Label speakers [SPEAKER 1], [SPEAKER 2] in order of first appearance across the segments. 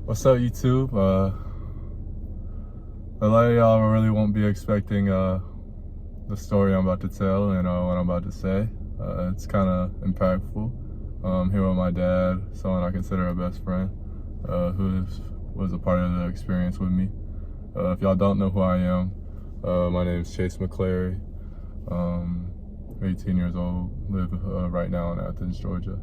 [SPEAKER 1] What's up, YouTube? A lot of y'all really won't be expecting the story I'm about to tell and what I'm about to say. It's kind of impactful. I'm here with my dad, someone I consider a best friend, who was a part of the experience with me. If y'all don't know who I am, my name is Chase McClary. 18 years old, live right now in Athens, Georgia.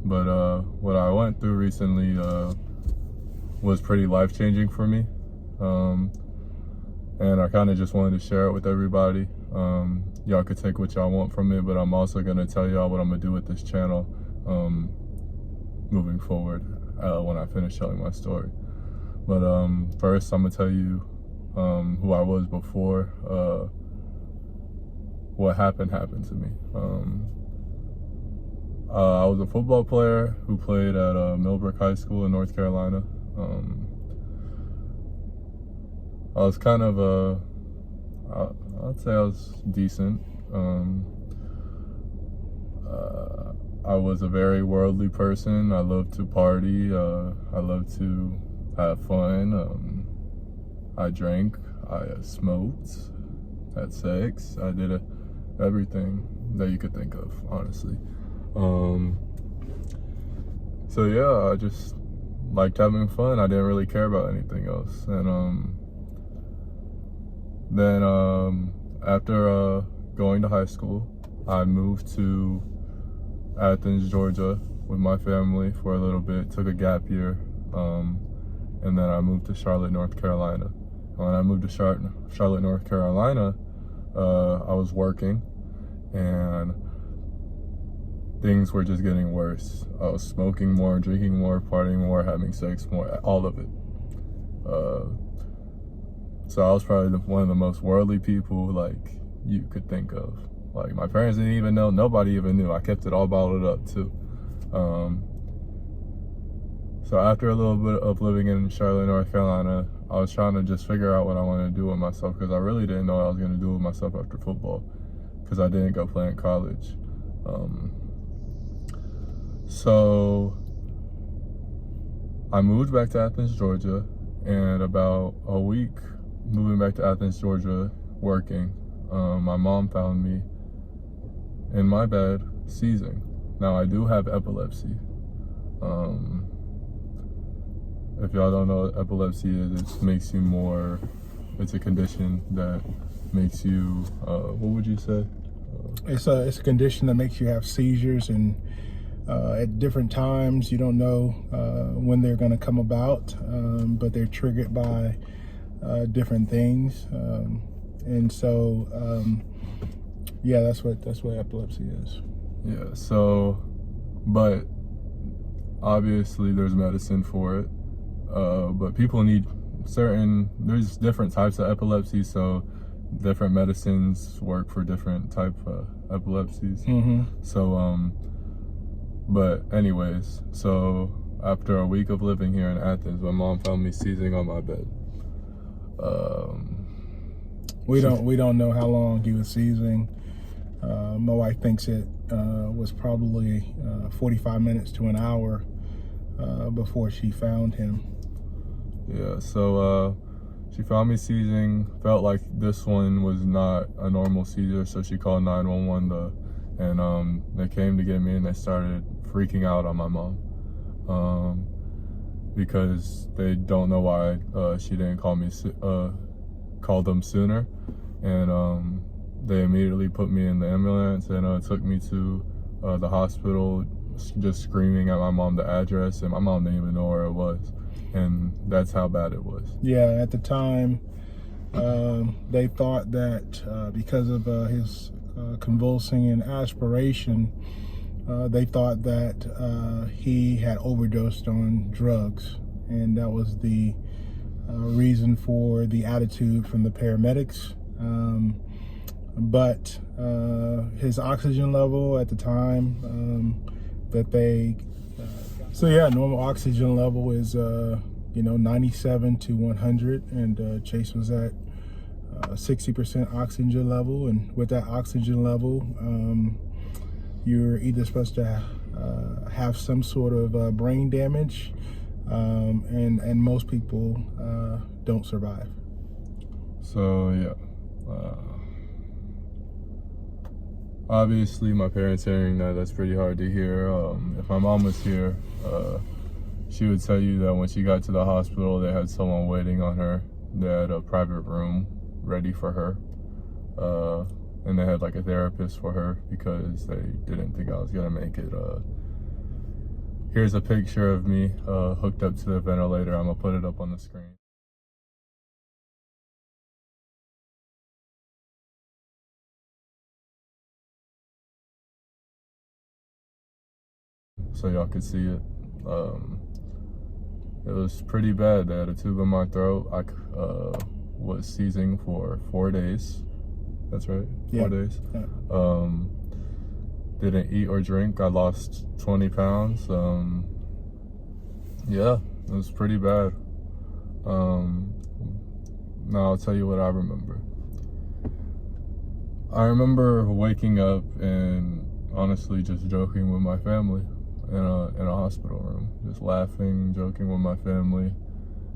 [SPEAKER 1] But what I went through recently was pretty life-changing for me. And I kind of just wanted to share it with everybody. Y'all could take what y'all want from it, but I'm also going to tell y'all what I'm going to do with this channel moving forward when I finish telling my story. But first, I'm going to tell you who I was before what happened to me. I was a football player who played at Millbrook High School in North Carolina. I was kind of I'd say I was decent. I was a very worldly person. I loved to party. I loved to have fun. I drank. I smoked. Had sex. I did everything that you could think of, honestly. So yeah, I just liked having fun. I didn't really care about anything else. And then after going to high school, I moved to Athens, Georgia with my family for a little bit, took a gap year, and then I moved to Charlotte, North Carolina. When I moved to Charlotte, North Carolina, I was working, and things were just getting worse. I was smoking more, drinking more, partying more, having sex more, all of it. So I was probably one of the most worldly people like you could think of. Like, my parents didn't even know, nobody even knew. I kept it all bottled up too. So after a little bit of living in Charlotte, North Carolina, I was trying to just figure out what I wanted to do with myself, because I really didn't know what I was going to do with myself after football, because I didn't go play in college. So I moved back to Athens, Georgia, and about a week moving back to Athens, Georgia, working, my mom found me in my bed seizing. Now, I do have epilepsy. If y'all don't know what epilepsy is, it makes you more, it's a condition that makes you, what would you say?
[SPEAKER 2] It's a condition that makes you have seizures, and at different times you don't know when they're going to come about, but they're triggered by different things, and so yeah, that's what epilepsy is.
[SPEAKER 1] Yeah. So, but obviously there's medicine for it, but people need there's different types of epilepsy, so different medicines work for different type of epilepsies. So but anyways, so after a week of living here in Athens, my mom found me seizing on my bed.
[SPEAKER 2] We don't know how long he was seizing. My wife thinks it was probably 45 minutes to an hour before she found him.
[SPEAKER 1] Yeah, so she found me seizing, felt like this one was not a normal seizure, so she called 911, and they came to get me, and they started freaking out on my mom, because they don't know why she didn't call them sooner, and they immediately put me in the ambulance, and took me to the hospital, just screaming at my mom the address, and my mom didn't even know where it was, and that's how bad it was.
[SPEAKER 2] Yeah, at the time, they thought that because of his convulsing and aspiration, they thought that he had overdosed on drugs, and that was the reason for the attitude from the paramedics. But his oxygen level at the time that they so yeah, normal oxygen level is 97 to 100, and Chase was at 60% oxygen level, and with that oxygen level, you're either supposed to have some sort of brain damage, and most people don't survive.
[SPEAKER 1] So yeah, obviously my parents hearing that's pretty hard to hear. If my mom was here, she would tell you that when she got to the hospital, they had someone waiting on her. They had a private room ready for her, and they had like a therapist for her because they didn't think I was gonna make it. Here's a picture of me hooked up to the ventilator. I'm gonna put it up on the screen. So y'all could see it. It was pretty bad. They had a tube in my throat. I was seizing for 4 days. That's right, 4 days.
[SPEAKER 2] Yeah.
[SPEAKER 1] Didn't eat or drink. I lost 20 pounds. Yeah, it was pretty bad. Now I'll tell you what I remember. I remember waking up and honestly just joking with my family in a hospital room, just laughing, joking with my family,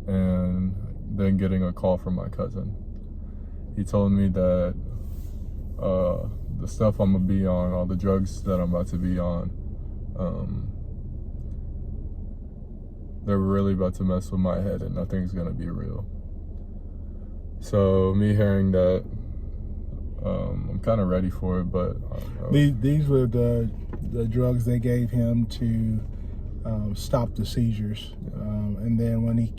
[SPEAKER 1] and then getting a call from my cousin. He told me that the stuff I'm gonna be on, all the drugs that I'm about to be on, they're really about to mess with my head and nothing's gonna be real. So me hearing that, I'm kind of ready for it, but
[SPEAKER 2] These were the drugs they gave him to stop the seizures. And then when he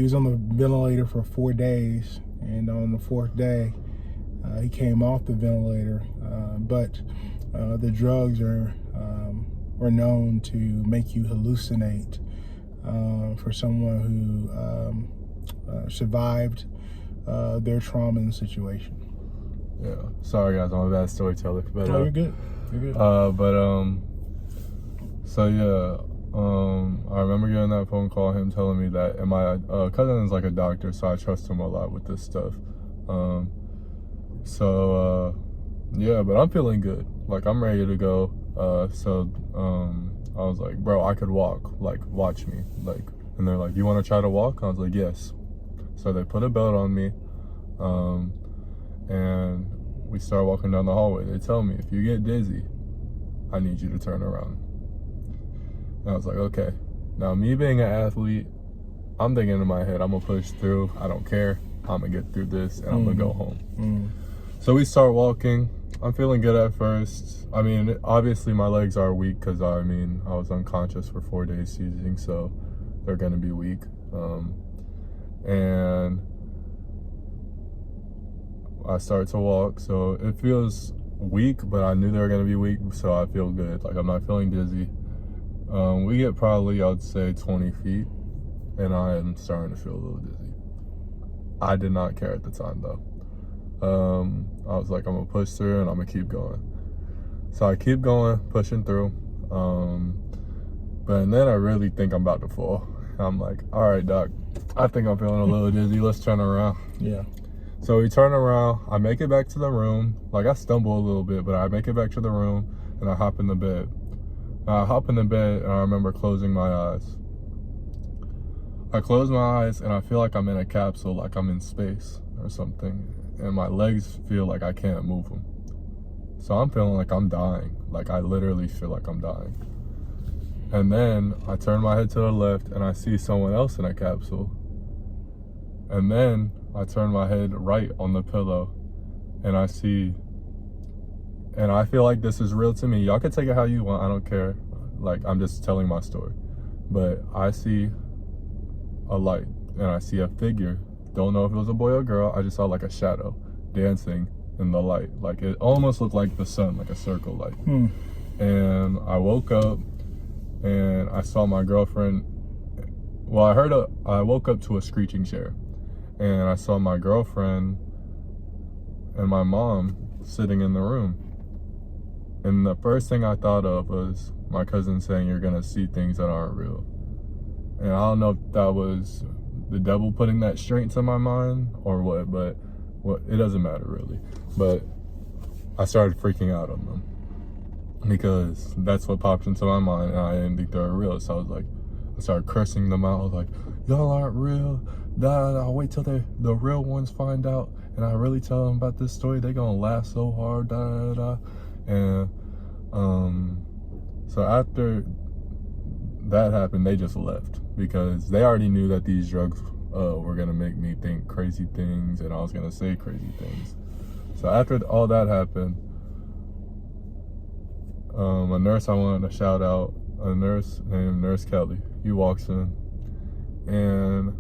[SPEAKER 2] was on the ventilator for 4 days, and on the 4th day, he came off the ventilator. But the drugs are known to make you hallucinate. For someone who survived their trauma and situation.
[SPEAKER 1] Yeah, sorry guys, I'm a bad storyteller, but
[SPEAKER 2] No, you're good. You're good.
[SPEAKER 1] So yeah, I remember getting that phone call, him telling me that, and my cousin is like a doctor, so I trust him a lot with this stuff. Yeah, but I'm feeling good. Like, I'm ready to go. I was like, bro, I could walk. Like, watch me. Like, and they're like, you want to try to walk? I was like, yes. So they put a belt on me, and we start walking down the hallway. They tell me, if you get dizzy, I need you to turn around. And I was like, okay. Now, me being an athlete, I'm thinking in my head, I'm gonna push through. I don't care. I'm gonna get through this, and I'm gonna go home. So we start walking. I'm feeling good at first. I mean, obviously my legs are weak because I was unconscious for 4 days seizing, so they're gonna be weak. And I start to walk, so it feels weak, but I knew they were gonna be weak, so I feel good. Like, I'm not feeling dizzy. We get probably, I'd say, 20 feet, and I am starting to feel a little dizzy. I did not care at the time though. I was like, I'm gonna push through and I'm gonna keep going. So I keep going, pushing through. But then I really think I'm about to fall. I'm like, all right, doc, I think I'm feeling a little dizzy. Let's turn around.
[SPEAKER 2] Yeah.
[SPEAKER 1] So we turn around. I make it back to the room. Like, I stumble a little bit, but I make it back to the room and I hop in the bed. I hop in the bed and I remember closing my eyes. I close my eyes and I feel like I'm in a capsule, like I'm in space or something. And my legs feel like I can't move them. So I'm feeling like I'm dying. Like, I literally feel like I'm dying. And then I turn my head to the left and I see someone else in a capsule. And then I turn my head right on the pillow and I see, and I feel like this is real to me. Y'all can take it how you want. I don't care. Like, I'm just telling my story. But I see a light and I see a figure. Don't know if it was a boy or girl. I just saw like a shadow dancing in the light. Like, it almost looked like the sun, like a circle light. And I woke up and I saw my girlfriend. Well, I woke up to a screeching chair and I saw my girlfriend and my mom sitting in the room. And the first thing I thought of was my cousin saying, you're gonna see things that aren't real. And I don't know if that was the devil putting that straight into my mind or what, but it doesn't matter really. But I started freaking out on them because that's what popped into my mind and I didn't think they were real. So I started cursing them out. I was like, y'all aren't real. I'll wait till the real ones find out, and I really tell them about this story. They're gonna laugh so hard. And so after that happened, they just left because they already knew that these drugs were gonna make me think crazy things, and I was gonna say crazy things. So after all that happened, a nurse I wanted to shout out, a nurse named Nurse Kelly. He walks in, and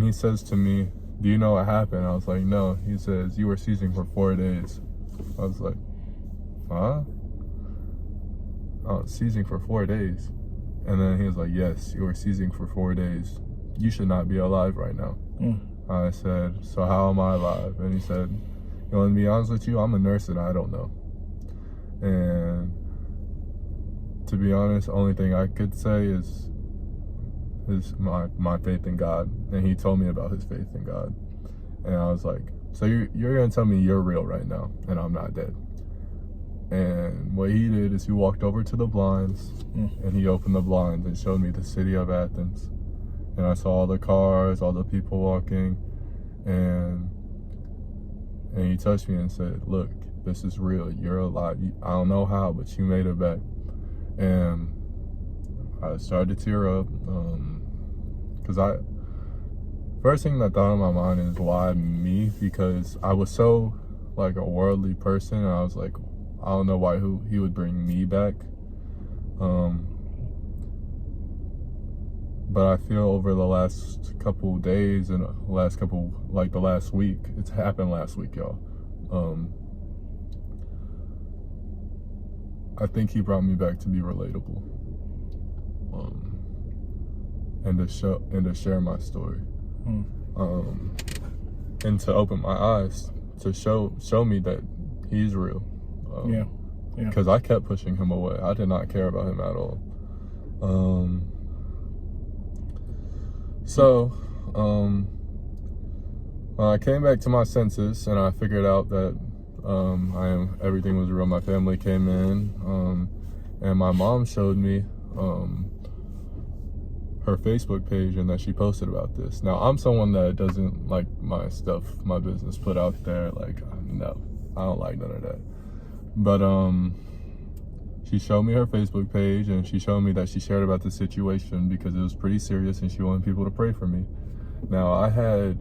[SPEAKER 1] he says to me, "Do you know what happened?" I was like, "No." He says, "You were seizing for 4 days." I was like, "Huh?" "Oh, seizing for 4 days." And then he was like, "Yes, you were seizing for 4 days. You should not be alive right now." I said, "So how am I alive?" And he said, "You want to be honest with you? I'm a nurse and I don't know." And to be honest, the only thing I could say is my faith in God. And he told me about his faith in God. And I was like, "So you're going to tell me you're real right now and I'm not dead?" And what he did is he walked over to the blinds and he opened the blinds and showed me the city of Athens. And I saw all the cars, all the people walking, and he touched me and said, "Look, this is real. You're alive. I don't know how, but you made it back." And I started to tear up because first thing that thought in my mind is, why me? Because I was so like a worldly person, and I was like, I don't know why he would bring me back. But I feel over the last couple days and the last week, it's happened last week, y'all. I think he brought me back to be relatable, and to share my story, and to open my eyes to show me that he's real. Because I kept pushing him away. I did not care about him at all. So when I came back to my senses and I figured out that everything was real, my family came in, and my mom showed me her Facebook page and that she posted about this. Now, I'm someone that doesn't like my business put out there. Like, no, I don't like none of that. But she showed me her Facebook page, and she showed me that she shared about the situation because it was pretty serious and she wanted people to pray for me. Now, I had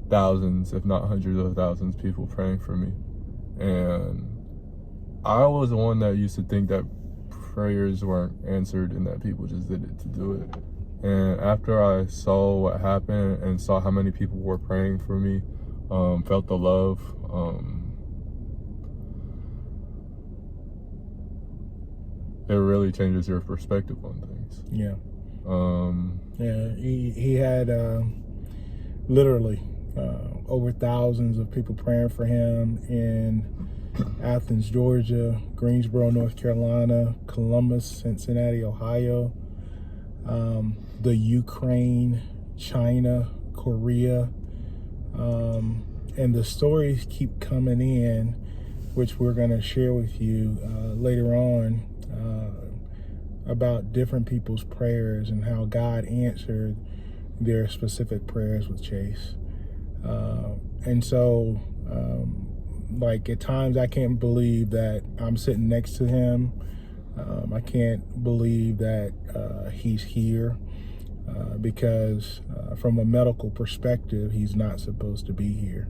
[SPEAKER 1] thousands, if not hundreds of thousands, people praying for me. And I was the one that used to think that prayers weren't answered and that people just did it to do it. And after I saw what happened and saw how many people were praying for me, felt the love, it really changes your perspective on things.
[SPEAKER 2] He had literally over thousands of people praying for him in Athens, Georgia, Greensboro, North Carolina, Columbus, Cincinnati, Ohio, the Ukraine, China, Korea, and the stories keep coming in, which we're going to share with you later on, about different people's prayers and how God answered their specific prayers with Chase. And so, like, at times I can't believe that I'm sitting next to him. I can't believe that he's here because from a medical perspective, he's not supposed to be here.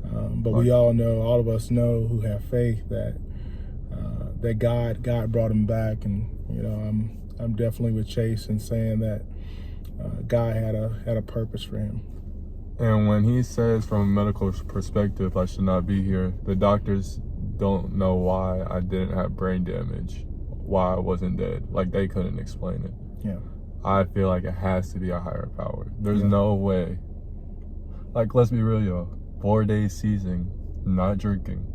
[SPEAKER 2] But we all know, all of us know who have faith that God brought him back. And, you know, I'm definitely with Chase in saying that God had a purpose for him.
[SPEAKER 1] And when he says from a medical perspective, I should not be here, the doctors don't know why I didn't have brain damage, why I wasn't dead. Like, they couldn't explain it.
[SPEAKER 2] Yeah.
[SPEAKER 1] I feel like it has to be a higher power. There's no way. Like, let's be real, y'all. 4 days seizing, not drinking,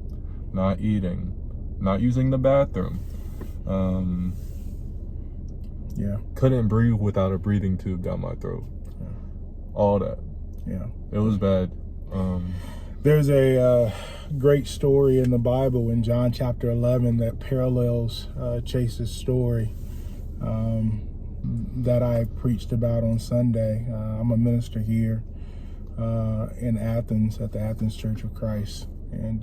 [SPEAKER 1] not eating, not using the bathroom. Couldn't breathe without a breathing tube down my throat. All that.
[SPEAKER 2] Yeah.
[SPEAKER 1] It was bad.
[SPEAKER 2] There's a great story in the Bible in John chapter 11 that parallels Chase's story that I preached about on Sunday. I'm a minister here in Athens at the Athens Church of Christ, and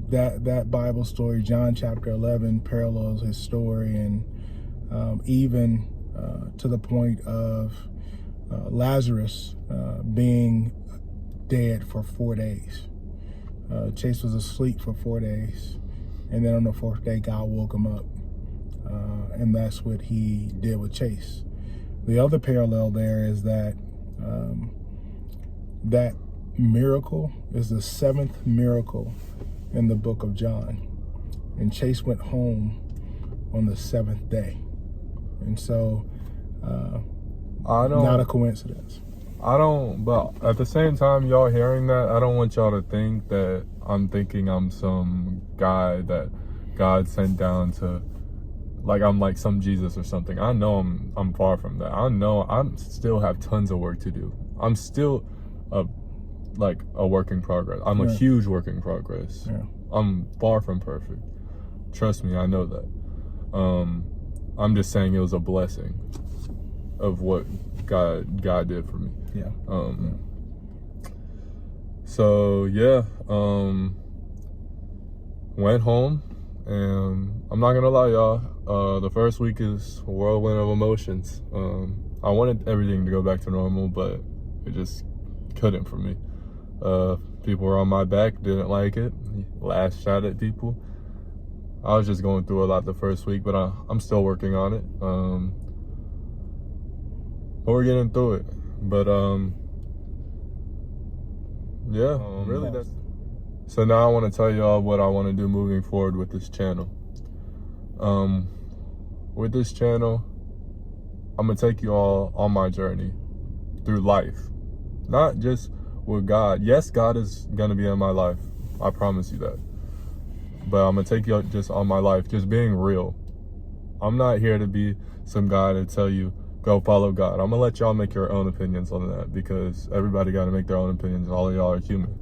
[SPEAKER 2] that Bible story, John chapter 11, parallels his story, and even to the point of Lazarus being dead for 4 days. Chase was asleep for 4 days, and then on the fourth day, God woke him up, and that's what he did with Chase. The other parallel there is that that miracle is the seventh miracle in the book of John, and Chase went home on the seventh day, and so not a coincidence.
[SPEAKER 1] But at the same time, y'all hearing that, I don't want y'all to think that I'm thinking I'm some guy that God sent down to, like I'm like some Jesus or something. I know I'm far from that. I know I still have tons of work to do. I'm still a work in progress. I'm a huge work in progress. Yeah. I'm far from perfect. Trust me, I know that. I'm just saying it was a blessing of what God did for me. Yeah. So yeah, went home, and I'm not gonna lie, y'all. The first week is a whirlwind of emotions. I wanted everything to go back to normal, but it just couldn't for me. People were on my back, didn't like it, lashed out at people. I was just going through a lot the first week, but I'm still working on it. But we're getting through it. But yeah, really that's. So now I want to tell y'all what I want to do moving forward with this channel. With this channel, I'm gonna take you all on my journey through life, not just with God. Yes, God is gonna be in my life. I promise you that. But I'm gonna take you just on my life, just being real. I'm not here to be some guy to tell you, go follow God. I'm gonna let y'all make your own opinions on that, because everybody gotta make their own opinions. All of y'all are human.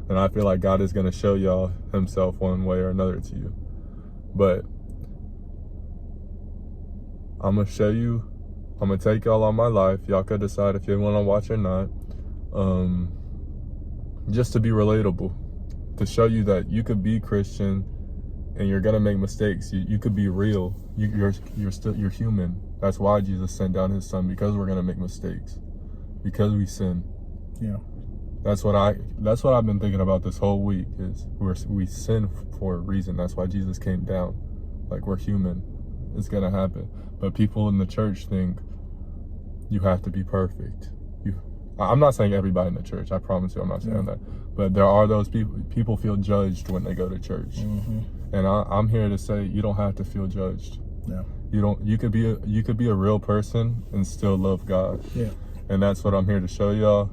[SPEAKER 1] And I feel like God is gonna show y'all himself one way or another to you. But I'm gonna show you, I'm gonna take y'all on my life. Y'all could decide if you wanna watch or not. Just to be relatable, to show you that you could be Christian and you're gonna make mistakes. You could be real. You're human. That's why Jesus sent down his son, because we're gonna make mistakes, because we sin. Yeah. That's what I've been thinking about this whole week, is we sin for a reason. That's why Jesus came down. Like, we're human. It's gonna happen. But people in the church think you have to be perfect. I'm not saying everybody in the church. I promise you, I'm not saying that. But there are those people feel judged when they go to church. Mm-hmm. And I'm here to say you don't have to feel judged. Yeah. You could be a real person and still love God. Yeah. And that's what I'm here to show y'all.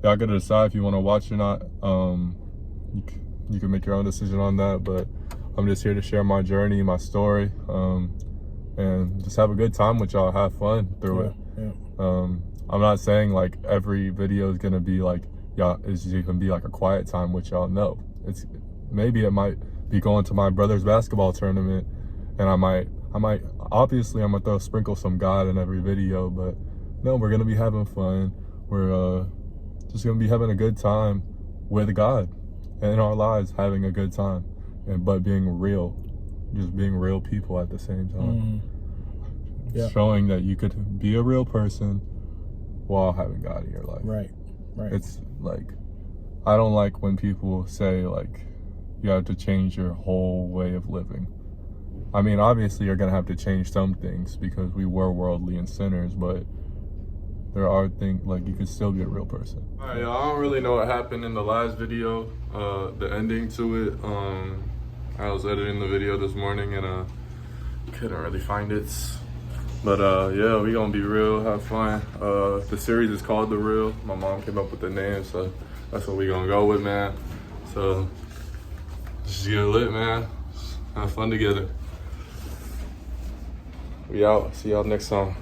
[SPEAKER 1] Y'all gotta decide if you want to watch or not. You can make your own decision on that, but I'm just here to share my journey, my story, and just have a good time with y'all, have fun through it. Yeah. I'm not saying like every video is gonna be like, it's gonna be like a quiet time with y'all. No, maybe it might be going to my brother's basketball tournament, and I might obviously I'm gonna sprinkle some God in every video, but no, we're gonna be having fun. We're just gonna be having a good time with God and in our lives, having a good time, but being real, just being real people at the same time. Yeah. Showing that you could be a real person while having God in your life. Right. It's like, I don't like when people say like you have to change your whole way of living. I mean, obviously you're gonna have to change some things because we were worldly and sinners, but there are things like you can still be a real person. All right, I don't really know what happened in the last video, the ending to it. I was editing the video this morning and couldn't really find it. But yeah, we gonna be real, have fun. The series is called The Real. My mom came up with the name, so that's what we gonna go with, man. So just get lit, man. Have fun together. We out. See y'all next time.